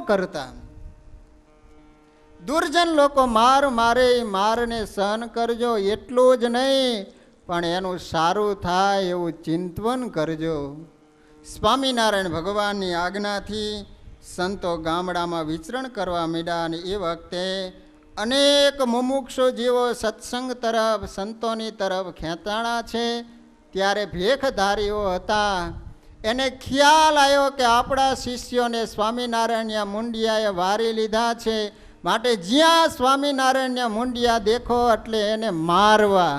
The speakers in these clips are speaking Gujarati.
કરતા. દુર્જન લોકો માર મારે, મારને સહન કરજો એટલું જ નહીં, પણ એનું સારું થાય એવું ચિંતવન કરજો. સ્વામિનારાયણ ભગવાનની આજ્ઞાથી સંતો ગામડામાં વિચરણ કરવા માંડ્યા અને એ વખતે અનેક મુમુક્ષુ જીવો સત્સંગ તરફ, સંતોની તરફ ખેંચાણા છે. ત્યારે ભેખધારીઓ હતા, એને ખ્યાલ આવ્યો કે આપણા શિષ્યોને સ્વામિનારાયણના મુંડિયાએ વારી લીધા છે, માટે જ્યાં સ્વામિનારાયણના મુંડિયા દેખો એટલે એને મારવા.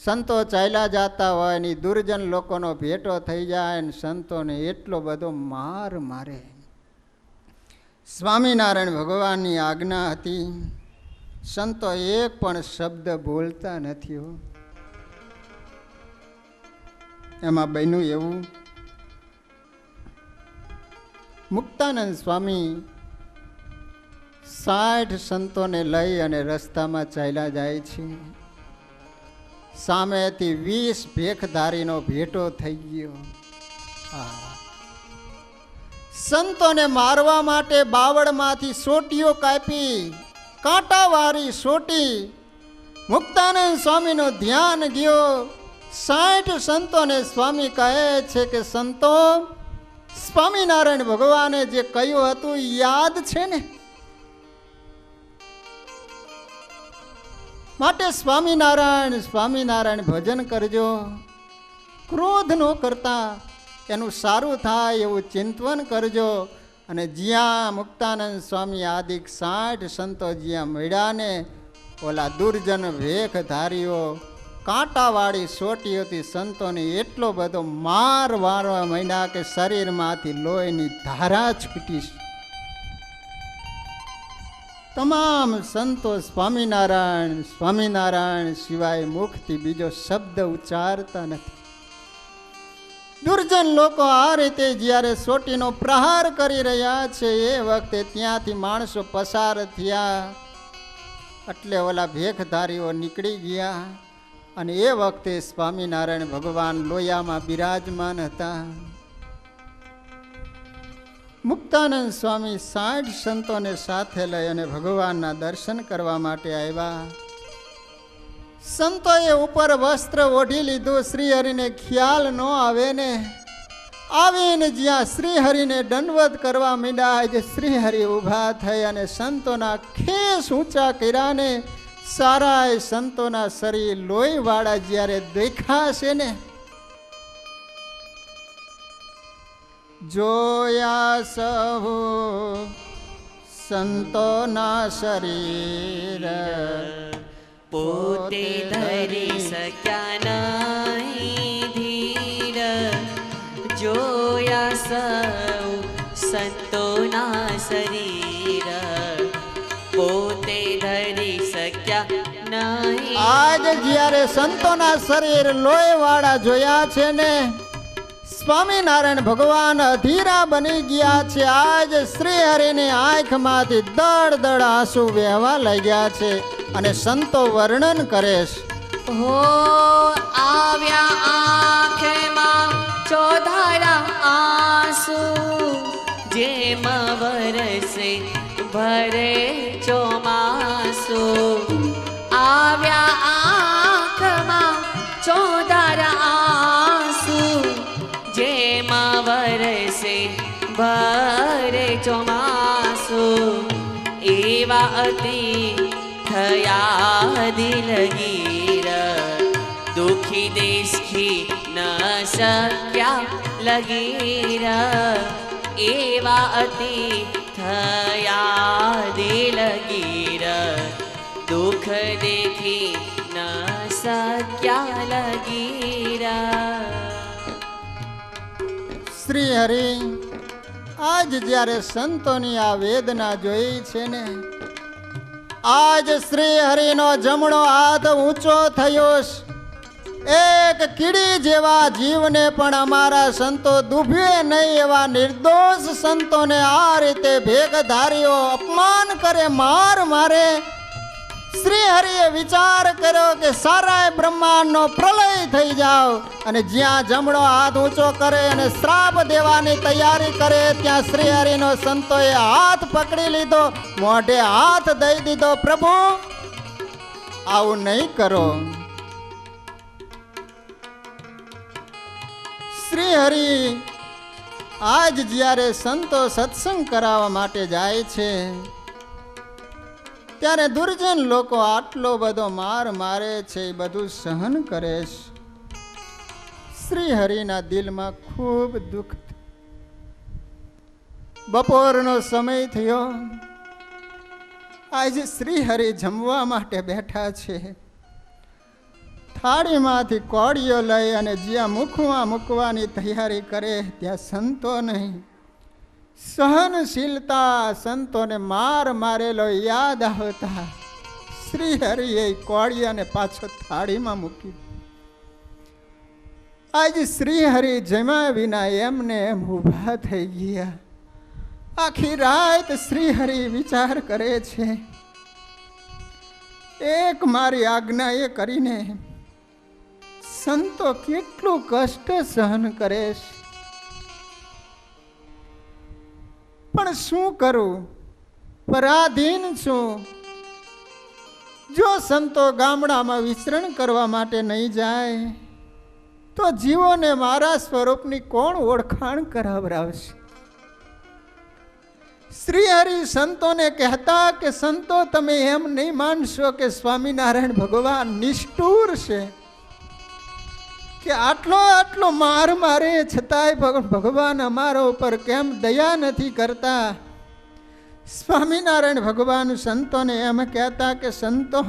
સંતો ચાલ્યા જતા હોય ને દુર્જન લોકોનો ભેટો થઈ જાય ને સંતોને એટલો બધો માર મારે. સ્વામિનારાયણ ભગવાનની આજ્ઞા હતી, સંતો એક પણ શબ્દ બોલતા નથી. એમાં બન્યું એવું, મુક્તાનંદ સ્વામી 60 સંતોને લઈ અને રસ્તામાં ચાલ્યા જાય છે. સામેથી 20 ભેખધારીનો ભેટો થઈ ગયો. સંતોને મારવા માટે બાવળમાંથી સોટીઓ કાપી, કાંટાવાળી સોટી. મુક્તાનંદ સ્વામીનું ધ્યાન ગયો. 60 સંતોને સ્વામી કહે છે કે સંતો, સ્વામિનારાયણ ભગવાને જે કહ્યું હતું યાદ છે ને? માટે સ્વામિનારાયણ સ્વામિનારાયણ ભજન કરજો, ક્રોધ ન કરતા, એનું સારું થાય એવું ચિંતવન કરજો. અને જ્યાં મુક્તાનંદ સ્વામી આદિક 60 સંતો જ્યાં મળ્યા ને, ઓલા દુર્જન ભેખધારીઓ કાંટાવાળી સોટીઓથી સંતોને એટલો બધો માર વારવા માંડ્યા કે શરીરમાંથી લોહીની ધારા છૂટી. તમામ સંતો સ્વામિનારાયણ સ્વામિનારાયણ સિવાય મુખથી બીજો શબ્દ ઉચ્ચારતા નથી. દુર્જન લોકો આ રીતે જ્યારે સોટીનો પ્રહાર કરી રહ્યા છે એ વખતે ત્યાંથી માણસો પસાર થયા એટલે ઓલા ભેખધારીઓ નીકળી ગયા. અને એ વખતે સ્વામિનારાયણ ભગવાન લોયામાં બિરાજમાન હતા. મુક્તાનંદ સ્વામી 60 સંતોને સાથે લઈ અને ભગવાનના દર્શન કરવા માટે આવ્યા. સંતોએ ઉપર વસ્ત્ર ઓઢી લીધું, શ્રીહરિને ખ્યાલ ન આવે ને. આવીને જ્યાં શ્રીહરિને દંડવત કરવા માંડ્યા, જે શ્રીહરિ ઊભા થઈ અને સંતોના ખેસ ઊંચા કર્યા ને, સારાય સંતોના શરીર લોહીવાળા જ્યારે દેખાશે ને, જોયા સહુ સંતોના શરીર, પોતે ધરી શક્યા નહીં ધીર. જોયા સૌ સંતોના શરીર, પોતે ધરી શક્યા નહીં. આજ જ્યારે સંતોના શરીર લોહીવાળા જોયા છે ને, સ્વામિનારાયણ ભગવાન અધીરા બની ગયા છે. આજ શ્રી હરિની આંખમાંથી દળ દળ આંસુ વહેવા લાગ્યા છે અને સંતો વર્ણન કરે છે. હો આવ્યા આંખમાં ચોધારા આંસુ, જેમ વરસે ભરે ચોમાસુ. આવ્યા આંખમાં ચોધારા આંસુ, જેમ વરસે ભરે ચોમાસુ. એવા અતિ થયા દિલગીર, દુખી દેશી ન શક્યા લગીર. એવા અતિ થયા દિલગીર, દુઃખ દેખી ન શક્યા લગીર. શ્રી હરિ આજ જ્યારે સંતોની આ વેદના જોઈ છે ને, આજ શ્રી હરિનો જમણો હાથ ઊંચો થયો. એક કીડી જેવા જીવને પણ અમારા સંતો દુભે નહીં એવા નિર્દોષ સંતોને આ રીતે ભેખધારીઓ અપમાન કરે, માર મારે. શ્રી હરિએ વિચાર કર્યો કે સારા બ્રહ્માંડનો પ્રલય થઈ જાવ અને જ્યાં જમણો હાથ ઊંચો કરે અને શ્રાપ દેવાની તૈયારી કરે ત્યાં શ્રી હરિનો સંતોએ હાથ પકડી લીધો, મોઢે હાથ દઈ દીધો, પ્રભુ આવું નહીં કરો. શ્રી હરિ આજ જ્યારે સંતો સત્સંગ કરાવવા માટે જાય છે ત્યારે દુર્જન લોકો આટલો બધો માર મારે છે, એ બધું સહન કરે છે. શ્રી હરિના દિલમાં ખૂબ દુઃખ. બપોરનો સમય થયો, આજે શ્રી હરિ જમવા માટે બેઠા છે. થાળીમાંથી કોળીઓ લઈ અને જ્યાં મૂકવાની તૈયારી કરે ત્યાં સંતો નહીં. સહનશીલતા સંતોને માર મારેલો યાદ આવતા શ્રી હરિએ કોળિયાને પાછો થાળીમાં મૂકી. આજે શ્રી હરિ જમ્યા વિના એમને એમ ઊભા થઈ ગયા. આખી રાત શ્રી હરિ વિચાર કરે છે, એક મારી આજ્ઞા એ કરીને સંતો કેટલું કષ્ટ સહન કરે છે, પણ શું કરું, પરાધીન છું. જો સંતો ગામડામાં વિચરણ કરવા માટે નહીં જાય તો જીવોને મારા સ્વરૂપની કોણ ઓળખાણ કરાવરાવશે. શ્રી હરિ સંતોને કહેતા કે સંતો તમે એમ નહીં માનશો કે સ્વામિનારાયણ ભગવાન નિષ્ઠુર છે, કે આટલો માર મારે છતાંય ભગવાન અમારા ઉપર કેમ દયા નથી કરતા. સ્વામિનારાયણ ભગવાન સંતોને એમ કહેતા કે સંતો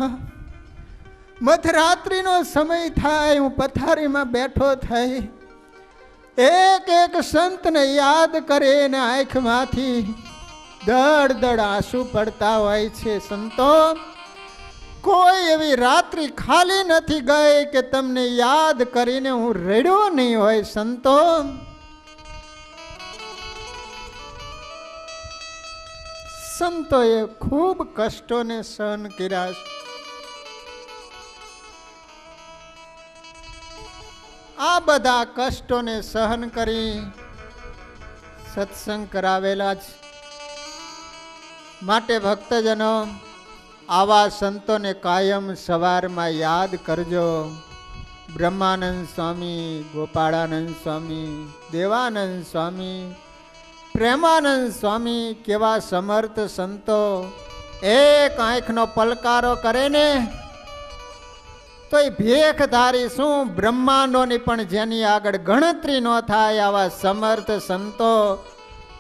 મધરાત્રિનો સમય થાય, હું પથારીમાં બેઠો થઈ એક સંતને યાદ કરે ને આંખમાંથી દડ દડ આંસુ પડતા હોય છે. સંતો કોઈ એવી રાત્રિ ખાલી નથી ગઈ કે તમને યાદ કરીને હું રડ્યો નહીં હોય. સંતો સંતોએ ખૂબ કષ્ટોને સહન કર્યા. આ બધા કષ્ટોને સહન કરી સત્સંગ કરાવેલા જ માટે ભક્તજનો આવા સંતોને કાયમ સવારમાં યાદ કરજો. બ્રહ્માનંદ સ્વામી, ગોપાળાનંદ સ્વામી, દેવાનંદ સ્વામી, પ્રેમાનંદ સ્વામી કેવા સમર્થ સંતો. એક આંખનો પલકારો કરે ને તો એ ભેખધારી શું બ્રહ્માંડોની પણ જેની આગળ ગણતરી ન થાય આવા સમર્થ સંતો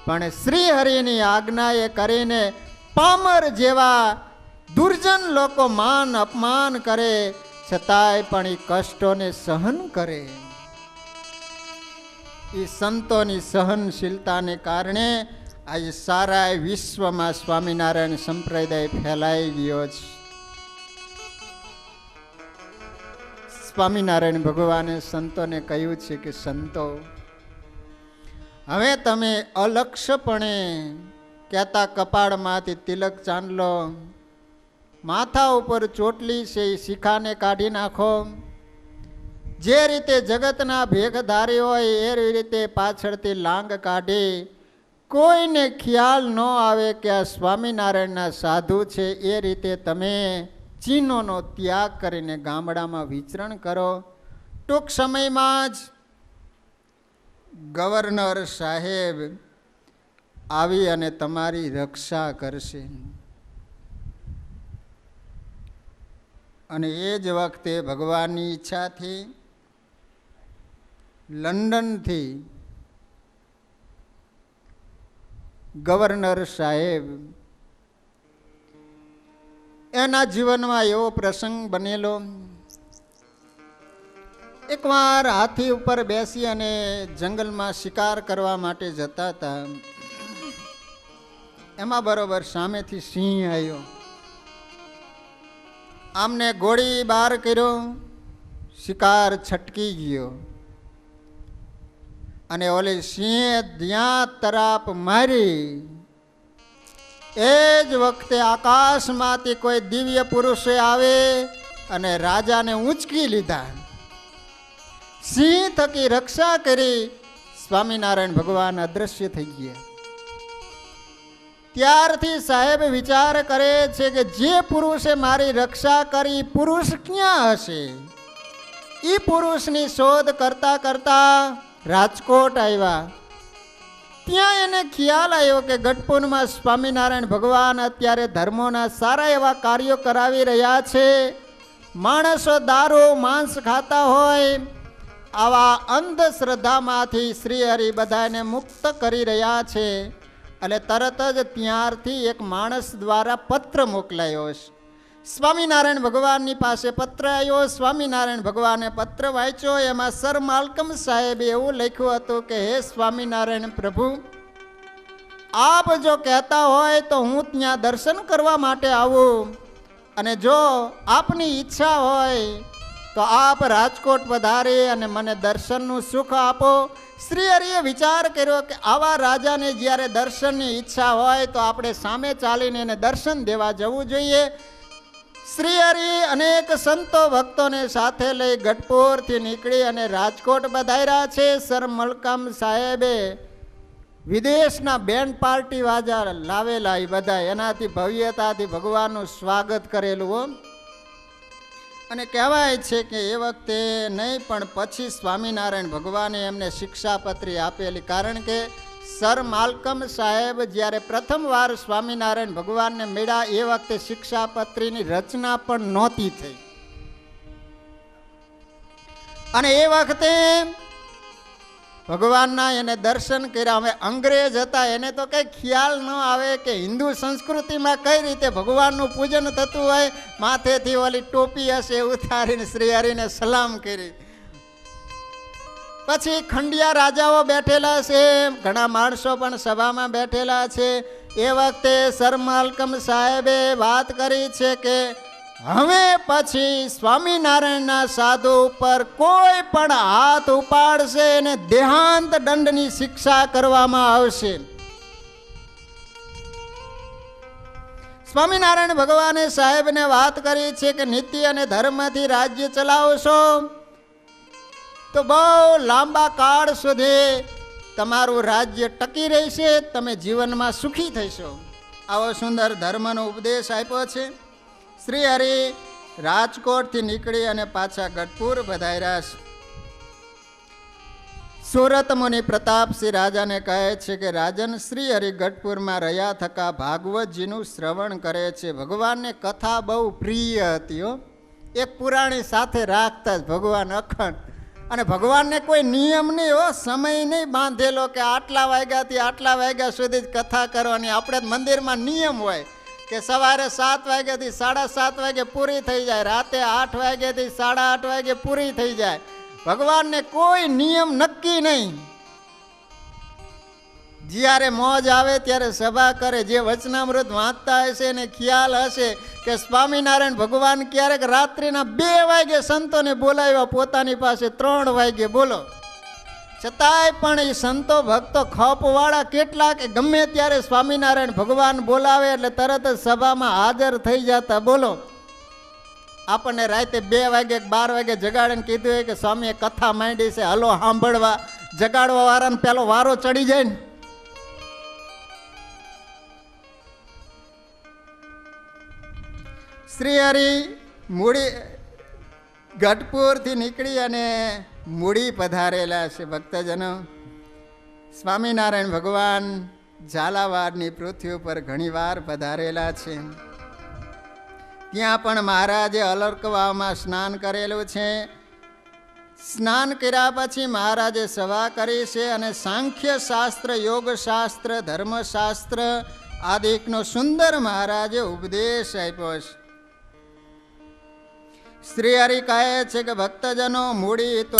પણ શ્રી હરિની આજ્ઞાએ કરીને પામર જેવા દુર્જન લોકો માન અપમાન કરે છતાંય પણ એ કષ્ટોને સહન કરે. એ સંતોની સહનશીલતાને કારણે આજે સારા વિશ્વમાં સ્વામિનારાયણ સંપ્રદાય ફેલાઈ ગયો છે. સ્વામિનારાયણ ભગવાને સંતોને કહ્યું છે કે સંતો હવે તમે અલક્ષપણે કહેતા કપાળમાંથી તિલક ચાંદલો, માથા ઉપર ચોટલી છે એ શિખાને કાઢી નાખો. જે રીતે જગતના ભેખધારી હોય એ રીતે પાછળથી લાંગ કાઢી કોઈને ખ્યાલ ન આવે કે આ સ્વામિનારાયણના સાધુ છે એ રીતે તમે ચીનોનો ત્યાગ કરીને ગામડામાં વિચરણ કરો. ટૂંક સમયમાં જ ગવર્નર સાહેબ આવી અને તમારી રક્ષા કરશે. અને એ જ વખતે ભગવાનની ઈચ્છાથી લંડનથી ગવર્નર સાહેબ એના જીવનમાં એવો પ્રસંગ બનેલો. એકવાર હાથી ઉપર બેસી અને જંગલમાં શિકાર કરવા માટે જતા હતા. એમાં બરોબર સામેથી સિંહ આવ્યો. આમને ગોળી બાર કર્યો, શિકાર છટકી ગયો અને ઓલી સિંહે જ્યાં તરાપ મારી એ જ વખતે આકાશમાંથી કોઈ દિવ્ય પુરુષે આવે અને રાજાને ઊંચકી લીધા. સિંહ થકી રક્ષા કરી સ્વામિનારાયણ ભગવાન અદ્રશ્ય થઈ ગયા. ત્યારથી સાહેબ વિચાર કરે છે કે જે પુરુષે મારી રક્ષા કરી પુરુષ ક્યાં હશે. એ પુરુષની શોધ કરતા કરતા રાજકોટ આવ્યા. ત્યાં એને ખ્યાલ આવ્યો કે ગઢપુરમાં સ્વામિનારાયણ ભગવાન અત્યારે ધર્મોના સારા એવા કાર્યો કરાવી રહ્યા છે. માણસો દારૂ માંસ ખાતા હોય આવા અંધશ્રદ્ધામાંથી શ્રી હરિ બધાને મુક્ત કરી રહ્યા છે. એટલે તરત જ ત્યારથી એક માણસ દ્વારા પત્ર મોકલાયો છે. સ્વામિનારાયણ ભગવાનની પાસે પત્ર આવ્યો. સ્વામિનારાયણ ભગવાને પત્ર વાંચ્યો. એમાં સર માલકમ સાહેબે એવું લખ્યું હતું કે હે સ્વામિનારાયણ પ્રભુ, આપ જો કહેતા હોય તો હું ત્યાં દર્શન કરવા માટે આવું, અને જો આપની ઈચ્છા હોય તો આપ રાજકોટ પધારી અને મને દર્શનનું સુખ આપો. શ્રી હરિએ વિચાર કર્યો કે આવા રાજાને જ્યારે દર્શનની ઈચ્છા હોય તો આપણે સામે ચાલીને એને દર્શન દેવા જવું જોઈએ. શ્રી હરિ અનેક સંતો ભક્તોને સાથે લઈ ગઢપુરથી નીકળી અને રાજકોટ પધાર્યા છે. સર મલકામ સાહેબે વિદેશના બેન્ડ પાર્ટી વાજા લાવેલા એ બધા એનાથી ભવ્યતાથી ભગવાનનું સ્વાગત કરેલું. અને કહેવાય છે કે એ વખતે નહીં પણ પછી સ્વામિનારાયણ ભગવાને એમને શિક્ષાપત્રી આપેલી. કારણ કે સર માલકમ સાહેબ જ્યારે પ્રથમવાર સ્વામિનારાયણ ભગવાનને મળ્યા એ વખતે શિક્ષાપત્રીની રચના પણ નહોતી થઈ. અને એ વખતે ભગવાનના એને દર્શન કર્યા. હવે અંગ્રેજ હતા, એને તો કંઈ ખ્યાલ ન આવે કે હિન્દુ સંસ્કૃતિમાં કઈ રીતે ભગવાનનું પૂજન થતું હોય. માથેથી ઓલી ટોપી હશે ઉતારીને શ્રી હરિને સલામ કરી. પછી ખંડિયા રાજાઓ બેઠેલા છે, ઘણા માણસો પણ સભામાં બેઠેલા છે. એ વખતે સર માલકમ સાહેબે વાત કરી છે કે હવે પછી સ્વામિનારાયણના સાધુ ઉપર કોઈ પણ હાથ ઉપાડશે અને દેહાંત દંડની શિક્ષા કરવામાં આવશે. સ્વામિનારાયણ ભગવાને સાહેબને વાત કરી છે કે નીતિ અને ધર્મથી રાજ્ય ચલાવશો તો બહુ લાંબા કાળ સુધી તમારું રાજ્ય ટકી રહેશે, તમે જીવનમાં સુખી થશો. આવો સુંદર ધર્મનો ઉપદેશ આપ્યો છે. શ્રી હરિ રાજકોટથી નીકળી અને પાછા ગઢપુર પધાર્યા છે. સુરત મુનિ પ્રતાપસિંહ રાજાને કહે છે કે રાજન, શ્રી હરિ ગઢપુરમાં રહ્યા થકા ભાગવતજીનું શ્રવણ કરે છે. ભગવાનને કથા બહુ પ્રિય હતી હો. એક પુરાણી સાથે રાખતા જ ભગવાન અખંડ. અને ભગવાનને કોઈ નિયમ નહીં હો, સમય નહીં બાંધેલો કે આટલા વાગ્યાથી આટલા વાગ્યા સુધી જ કથા કરવાની. આપણે મંદિરમાં નિયમ હોય કે સવારે 7 વાગ્યાથી 7:30 વાગે પૂરી થઈ જાય, રાતે 8 વાગ્યાથી 8:30 વાગે પૂરી થઈ જાય. ભગવાનને કોઈ નિયમ નક્કી નહીં. જ્યારે મોજ આવે ત્યારે સભા કરે. જે વચનામૃત વાંચતા હશે એને ખ્યાલ હશે કે સ્વામિનારાયણ ભગવાન ક્યારેક રાત્રિના 2 વાગે સંતોને બોલાવ્યા પોતાની પાસે, 3 વાગે બોલો. છતાંય પણ એ સંતો ભક્તો ખપવાળા કેટલા કે ગમે ત્યારે સ્વામિનારાયણ ભગવાન બોલાવે એટલે તરત જ સભામાં હાજર થઈ જતા. બોલો, આપણને રાતે 2 વાગે 12 વાગે જગાડીને કીધું હોય કે સ્વામીએ કથા માંડી છે, હલો સાંભળવા. જગાડવા વાળાને પેલો વારો ચડી જાય ને. શ્રી હરિ મૂડી ગઢપુરથી નીકળી અને મૂડી પધારેલા છે. ભક્તજનો, સ્વામિનારાયણ ભગવાન ઝાલાવાડની પૃથ્વી ઉપર ઘણીવાર પધારેલા છે. ત્યાં પણ મહારાજે અલર્કવામાં સ્નાન કરેલું છે. સ્નાન કર્યા પછી મહારાજે સભા કરી છે અને સાંખ્ય શાસ્ત્ર, યોગ શાસ્ત્ર, ધર્મશાસ્ત્ર આદિકનો સુંદર મહારાજે ઉપદેશ આપ્યો છે. શ્રી હરિ કહે છે કે ભક્તજનો, મૂડી તો